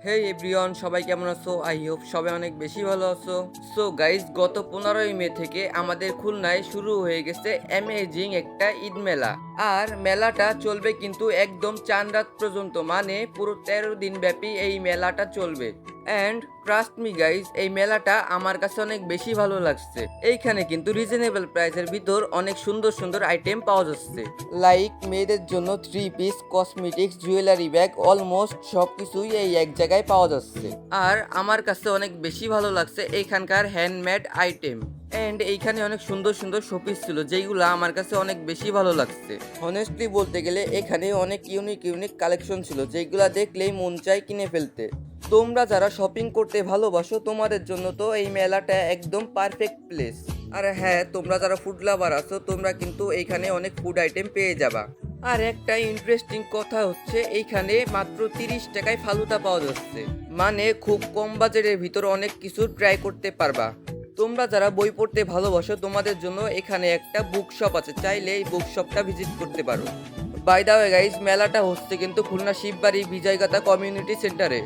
হে everyone, সবাই কেমন আছো? আই হোপ সবাই অনেক বেশি ভালো আছো। সো গাইস, গত 15ই মে থেকে আমাদের খুলনায় শুরু হয়ে গেছে অ্যামেজিং একটা ঈদ মেলা। আর মেলাটা চলবে কিন্তু একদম চাঁদ রাত পর্যন্ত, মানে পুরো 13 দিন ব্যাপী এই মেলাটা চলবে। অ্যান্ড ট্রাস্ট মি গাইস, এই মেলাটা আমার কাছে অনেক বেশি ভালো লাগছে। এইখানে কিন্তু রিজনেবল প্রাইসের ভিতর অনেক সুন্দর সুন্দর আইটেম পাওয়া যাচ্ছে, লাইক মেয়েদের জন্য 3 piece, cosmetics, jewellery bag, almost সবকিছুই এই এক জায়গায় পাওয়া যাচ্ছে। আর আমার কাছে অনেক বেশি ভালো লাগছে এইখানকার হ্যান্ডমেড আইটেম। এন্ড এইখানে অনেক সুন্দর সুন্দর শোপিস ছিল, যেইগুলো আমার কাছে অনেক বেশি ভালো লাগছে। অনেস্টলি বলতে গেলে এখানে অনেক ইউনিক ইউনিক কালেকশন ছিল, যেগুলা দেখলেই মন চায় কিনে ফেলতে। তোমরা যারা শপিং করতে ভালোবাসো, তোমাদের জন্য তো এই মেলাটা একদম পারফেক্ট প্লেস। আর হ্যাঁ, তোমরা যারা ফুড লাভার আছো, তোমরা কিন্তু এইখানে অনেক ফুড আইটেম পেয়ে যাবা। আর একটা ইন্টারেস্টিং কথা হচ্ছে, এইখানে মাত্র 30 টাকায় ফালুদা পাওয়া যাচ্ছে, মানে খুব কম বাজেটের ভিতর অনেক কিছু ট্রাই করতে পারবা। তোমরা যারা বই পড়তে ভালোবাসো, তোমাদের জন্য এখানে একটা বুক শপ আছে, চাইলে এই বুক শপটা ভিজিট করতে পারো। বাই দা ওয়ে গাইস, মেলাটা হচ্ছে কিন্তু খুলনা শিববাড়ি বিজয়গাতা কমিউনিটি সেন্টারে।